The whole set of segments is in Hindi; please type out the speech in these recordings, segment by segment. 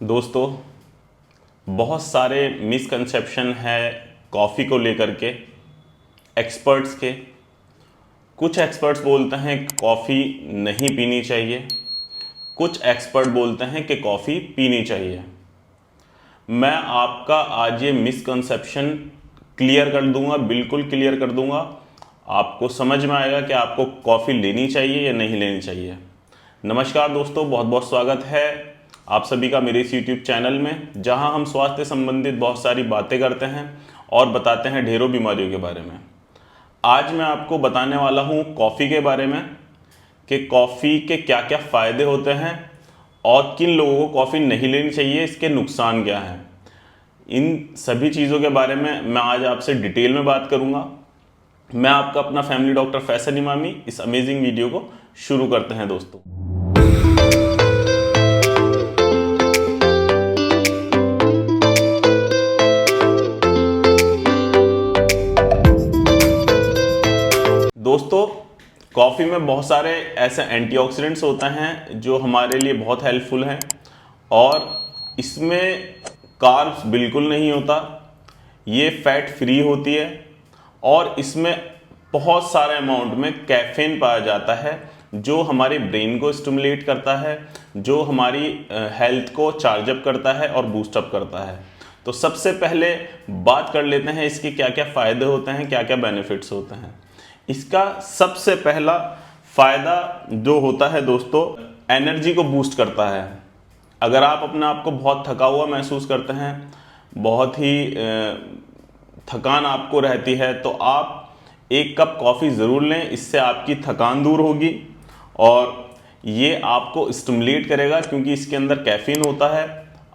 दोस्तों, बहुत सारे मिसकंसेप्शन है कॉफ़ी को लेकर के एक्सपर्ट्स के। कुछ एक्सपर्ट्स बोलते हैं कि कॉफ़ी नहीं पीनी चाहिए, कुछ एक्सपर्ट बोलते हैं कि कॉफ़ी पीनी चाहिए। मैं आपका आज ये मिसकंसेप्शन क्लियर कर दूंगा, बिल्कुल क्लियर कर दूंगा। आपको समझ में आएगा कि आपको कॉफ़ी लेनी चाहिए या नहीं लेनी चाहिए। नमस्कार दोस्तों, बहुत बहुत स्वागत है आप सभी का मेरे इस YouTube चैनल में, जहां हम स्वास्थ्य संबंधित बहुत सारी बातें करते हैं और बताते हैं ढेरों बीमारियों के बारे में। आज मैं आपको बताने वाला हूं कॉफ़ी के बारे में कि कॉफ़ी के क्या क्या फ़ायदे होते हैं और किन लोगों को कॉफ़ी नहीं लेनी चाहिए, इसके नुकसान क्या हैं। इन सभी चीज़ों के बारे में मैं आज आपसे डिटेल में बात करूंगा। मैं आपका अपना फैमिली डॉक्टर फैसल इमामी। इस अमेजिंग वीडियो को शुरू करते हैं दोस्तों। दोस्तों, कॉफ़ी में बहुत सारे ऐसे एंटीऑक्सीडेंट्स होते हैं जो हमारे लिए बहुत हेल्पफुल हैं और इसमें कार्ब्स बिल्कुल नहीं होता, ये फैट फ्री होती है और इसमें बहुत सारे अमाउंट में कैफीन पाया जाता है जो हमारे ब्रेन को स्टिमुलेट करता है, जो हमारी हेल्थ को चार्जअप करता है और बूस्टअप करता है। तो सबसे पहले बात कर लेते हैं इसके क्या क्या फ़ायदे होते हैं, क्या क्या बेनिफिट्स होते हैं। इसका सबसे पहला फ़ायदा जो होता है दोस्तों, एनर्जी को बूस्ट करता है। अगर आप अपने आप को बहुत थका हुआ महसूस करते हैं, बहुत ही थकान आपको रहती है, तो आप एक कप कॉफ़ी ज़रूर लें। इससे आपकी थकान दूर होगी और ये आपको स्टिमुलेट करेगा क्योंकि इसके अंदर कैफीन होता है।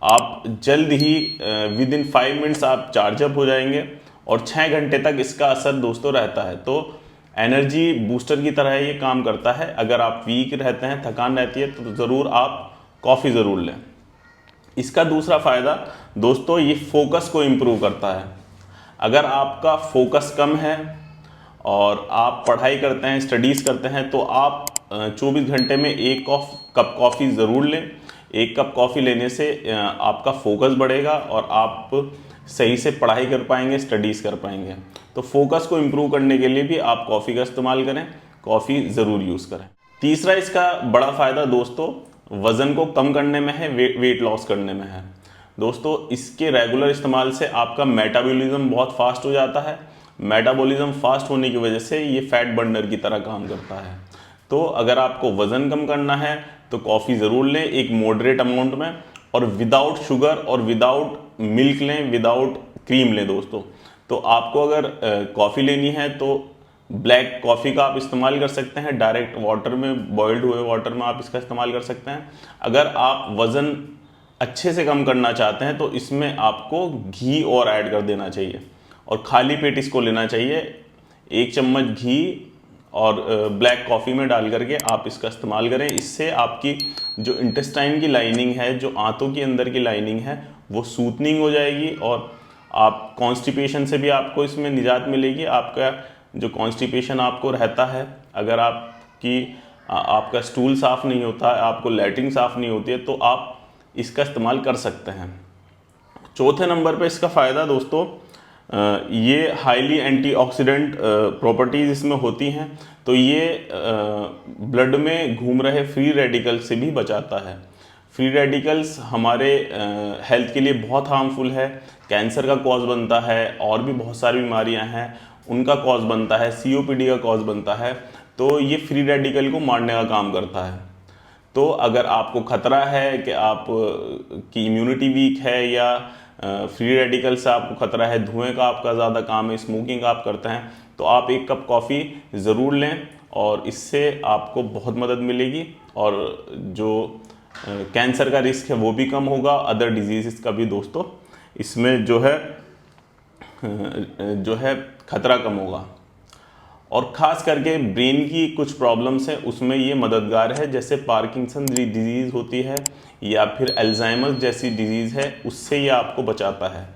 आप जल्द ही विद इन 5 मिनट्स आप चार्जअप हो जाएंगे और 6 घंटे तक इसका असर दोस्तों रहता है। तो एनर्जी बूस्टर की तरह ये काम करता है। अगर आप वीक रहते हैं, थकान रहती है, तो ज़रूर आप कॉफ़ी ज़रूर लें। इसका दूसरा फ़ायदा दोस्तों, ये फोकस को इम्प्रूव करता है। अगर आपका फोकस कम है और आप पढ़ाई करते हैं, स्टडीज़ करते हैं, तो आप 24 घंटे में एक कप कॉफ़ी ज़रूर लें। एक कप कॉफ़ी लेने से आपका फोकस बढ़ेगा और आप सही से पढ़ाई कर पाएंगे, स्टडीज़ कर पाएंगे। तो फोकस को इम्प्रूव करने के लिए भी आप कॉफ़ी का इस्तेमाल करें, कॉफ़ी ज़रूर यूज़ करें। तीसरा इसका बड़ा फ़ायदा दोस्तों, वज़न को कम करने में है, वेट लॉस करने में है। दोस्तों, इसके रेगुलर इस्तेमाल से आपका मेटाबॉलिज्म बहुत फास्ट हो जाता है। मेटाबॉलिज्म फास्ट होने की वजह से ये फैट बर्नर की तरह काम करता है। तो अगर आपको वज़न कम करना है तो कॉफ़ी ज़रूर लें, एक मॉडरेट अमाउंट में, और विदाउट शुगर और विदाउट मिल्क लें, विदाउट क्रीम लें दोस्तों। तो आपको अगर कॉफ़ी लेनी है तो ब्लैक कॉफ़ी का आप इस्तेमाल कर सकते हैं, डायरेक्ट वाटर में, बॉइल्ड हुए वाटर में आप इसका इस्तेमाल कर सकते हैं। अगर आप वज़न अच्छे से कम करना चाहते हैं तो इसमें आपको घी और ऐड कर देना चाहिए और खाली पेट इसको लेना चाहिए। 1 चम्मच घी और ब्लैक कॉफ़ी में डाल करके आप इसका इस्तेमाल करें। इससे आपकी जो इंटेस्टाइन की लाइनिंग है, जो आंतों के अंदर की लाइनिंग है, वो सूथनिंग हो जाएगी और आप कॉन्स्टिपेशन से भी आपको इसमें निजात मिलेगी। आपका जो कॉन्स्टिपेशन आपको रहता है, अगर आपका स्टूल साफ़ नहीं होता है, आपको लैट्रिन साफ़ नहीं होती है, तो आप इसका इस्तेमाल कर सकते हैं। चौथे नंबर पे इसका फ़ायदा दोस्तों, ये हाईली एंटीऑक्सीडेंट प्रॉपर्टीज़ इसमें होती हैं। तो ये ब्लड में घूम रहे फ्री रेडिकल से भी बचाता है। फ्री रेडिकल्स हमारे हेल्थ के लिए बहुत हार्मफुल है, कैंसर का कॉज बनता है और भी बहुत सारी बीमारियां हैं उनका कॉज बनता है, COPD का कॉज बनता है। तो ये फ्री रेडिकल को मारने का काम करता है। तो अगर आपको खतरा है कि आप की इम्यूनिटी वीक है या फ्री रेडिकल से आपको खतरा है, धुएं का आपका ज़्यादा काम है, स्मोकिंग आप करते हैं, तो आप एक कप कॉफ़ी ज़रूर लें और इससे आपको बहुत मदद मिलेगी और जो कैंसर का रिस्क है वो भी कम होगा, अदर डिजीज़ का भी दोस्तों इसमें जो है खतरा कम होगा। और ख़ास करके ब्रेन की कुछ प्रॉब्लम्स हैं उसमें ये मददगार है, जैसे पार्किंसन डिजीज़ होती है या फिर अल्जाइमर जैसी डिजीज़ है, उससे ये आपको बचाता है।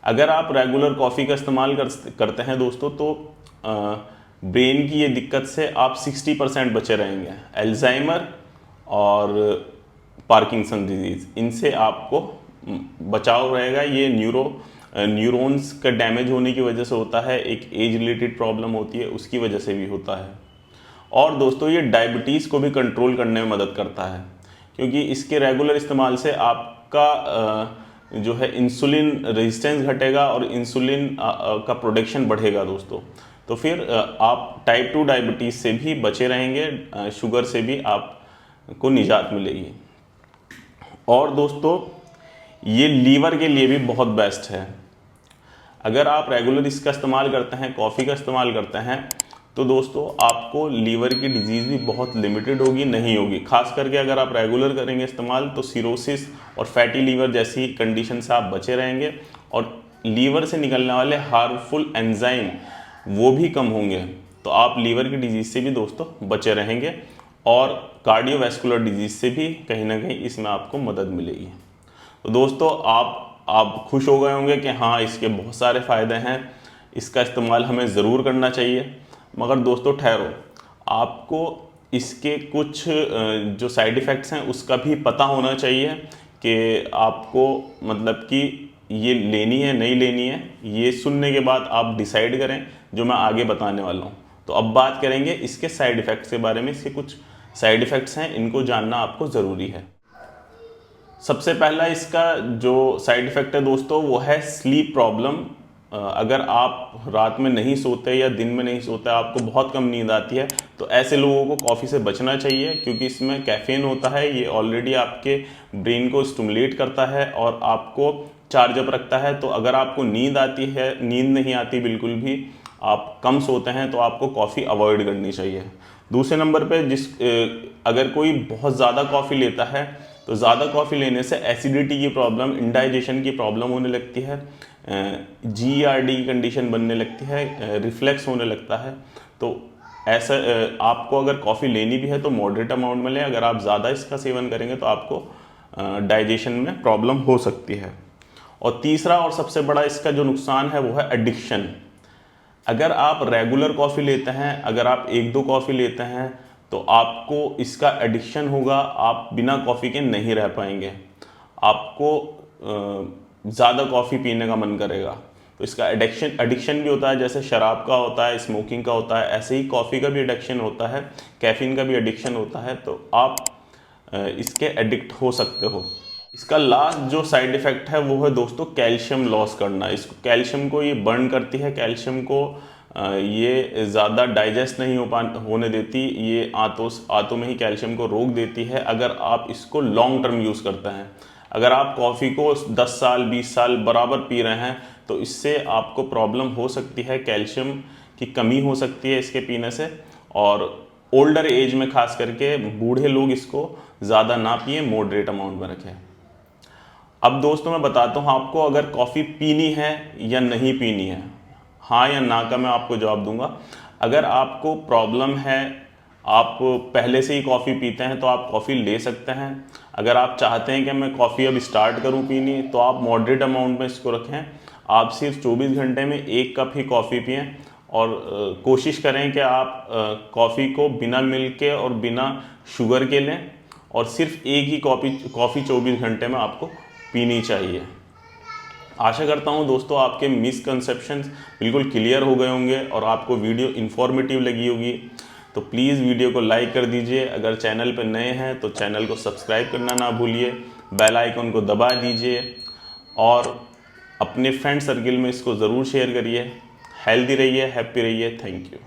अगर आप रेगुलर कॉफ़ी का इस्तेमाल करते हैं दोस्तों, तो ब्रेन की ये दिक्कत से आप 60% बचे रहेंगे। अल्जाइमर और पार्किंसन डिजीज़, इनसे आपको बचाव रहेगा। ये न्यूरॉन्स का डैमेज होने की वजह से होता है, एक एज रिलेटेड प्रॉब्लम होती है उसकी वजह से भी होता है। और दोस्तों ये डायबिटीज़ को भी कंट्रोल करने में मदद करता है, क्योंकि इसके रेगुलर इस्तेमाल से आपका जो है इंसुलिन रेजिस्टेंस घटेगा और इंसुलिन का प्रोडक्शन बढ़ेगा दोस्तों। तो फिर आप टाइप 2 डायबिटीज़ से भी बचे रहेंगे, शुगर से भी आपको निजात मिलेगी। और दोस्तों ये लीवर के लिए भी बहुत बेस्ट है। अगर आप रेगुलर इसका इस्तेमाल करते हैं, कॉफ़ी का इस्तेमाल करते हैं, तो दोस्तों आपको लीवर की डिजीज़ भी बहुत लिमिटेड होगी, नहीं होगी। खास करके अगर आप रेगुलर करेंगे इस्तेमाल तो सिरोसिस और फैटी लीवर जैसी कंडीशन से आप बचे रहेंगे, और लीवर से निकलने वाले हार्मफुल एंजाइम वो भी कम होंगे। तो आप लीवर की डिजीज़ से भी दोस्तों बचे रहेंगे, और कार्डियोवैस्कुलर डिजीज़ से भी कहीं ना कहीं इसमें आपको मदद मिलेगी। तो दोस्तों आप खुश हो गए होंगे कि हाँ इसके बहुत सारे फ़ायदे हैं, इसका इस्तेमाल हमें ज़रूर करना चाहिए। मगर दोस्तों ठहरो, आपको इसके कुछ जो साइड इफ़ेक्ट्स हैं उसका भी पता होना चाहिए कि आपको मतलब कि ये लेनी है नहीं लेनी है। ये सुनने के बाद आप डिसाइड करें, जो मैं आगे बताने वाला हूँ। तो अब बात करेंगे इसके साइड इफ़ेक्ट्स के बारे में। इसके कुछ साइड इफ़ेक्ट्स हैं, इनको जानना आपको ज़रूरी है। सबसे पहला इसका जो साइड इफ़ेक्ट है दोस्तों वो है स्लीप प्रॉब्लम। अगर आप रात में नहीं सोते या दिन में नहीं सोते, आपको बहुत कम नींद आती है, तो ऐसे लोगों को कॉफ़ी से बचना चाहिए, क्योंकि इसमें कैफ़ीन होता है। ये ऑलरेडी आपके ब्रेन को स्टिमुलेट करता है और आपको चार्ज अप रखता है। तो अगर आपको नींद आती है, नींद नहीं आती बिल्कुल भी, आप कम सोते हैं, तो आपको कॉफ़ी अवॉइड करनी चाहिए। दूसरे नंबर पे अगर कोई बहुत ज़्यादा कॉफ़ी लेता है, तो ज़्यादा कॉफ़ी लेने से एसिडिटी की प्रॉब्लम, इंडाइजेशन की प्रॉब्लम होने लगती है, GERD की कंडीशन बनने लगती है, रिफ्लेक्स होने लगता है। तो ऐसा आपको अगर कॉफ़ी लेनी भी है तो मॉडरेट अमाउंट में लें। अगर आप ज़्यादा इसका सेवन करेंगे तो आपको डाइजेशन में प्रॉब्लम हो सकती है। और तीसरा और सबसे बड़ा इसका जो नुकसान है वो है एडिक्शन। अगर आप रेगुलर कॉफ़ी लेते हैं, अगर आप 1-2 कॉफ़ी लेते हैं, तो आपको इसका एडिक्शन होगा। आप बिना कॉफ़ी के नहीं रह पाएंगे, आपको ज़्यादा कॉफ़ी पीने का मन करेगा। तो इसका एडिक्शन भी होता है, जैसे शराब का होता है, स्मोकिंग का होता है, ऐसे ही कॉफ़ी का भी एडिक्शन होता है, कैफ़ीन का भी एडिक्शन होता है। तो आप इसके एडिक्ट हो सकते हो। इसका लास्ट जो साइड इफ़ेक्ट है वो है दोस्तों कैल्शियम लॉस करना। इसको कैल्शियम को ये बर्न करती है, कैल्शियम को ये ज़्यादा डाइजेस्ट नहीं होने देती, ये आंतों में ही कैल्शियम को रोक देती है अगर आप इसको लॉन्ग टर्म यूज़ करते हैं। अगर आप कॉफ़ी को 10 साल 20 साल बराबर पी रहे हैं, तो इससे आपको प्रॉब्लम हो सकती है, कैल्शियम की कमी हो सकती है इसके पीने से। और ओल्डर एज में खास करके बूढ़े लोग इसको ज़्यादा ना पिए, मॉडरेट अमाउंट में रखें। अब दोस्तों मैं बताता हूँ आपको, अगर कॉफ़ी पीनी है या नहीं पीनी है, हाँ या ना का मैं आपको जवाब दूंगा। अगर आपको प्रॉब्लम है, आप पहले से ही कॉफ़ी पीते हैं, तो आप कॉफ़ी ले सकते हैं। अगर आप चाहते हैं कि मैं कॉफ़ी अब स्टार्ट करूं पीनी, तो आप मॉडरेट अमाउंट में इसको रखें। आप सिर्फ 24 घंटे में 1 कप ही कॉफ़ी पिएं, और कोशिश करें कि आप कॉफ़ी को बिना मिल्क के और बिना शुगर के लें, और सिर्फ एक ही कॉफ़ी 24 घंटे में आपको पीनी चाहिए। आशा करता हूँ दोस्तों आपके मिसकंसेप्शंस बिल्कुल क्लियर हो गए होंगे और आपको वीडियो इन्फॉर्मेटिव लगी होगी। तो प्लीज़ वीडियो को लाइक कर दीजिए। अगर चैनल पर नए हैं तो चैनल को सब्सक्राइब करना ना भूलिए, बेल आइकन को दबा दीजिए, और अपने फ्रेंड सर्किल में इसको ज़रूर शेयर करिए। हेल्दी रहिए, हैप्पी रहिए। Thank you.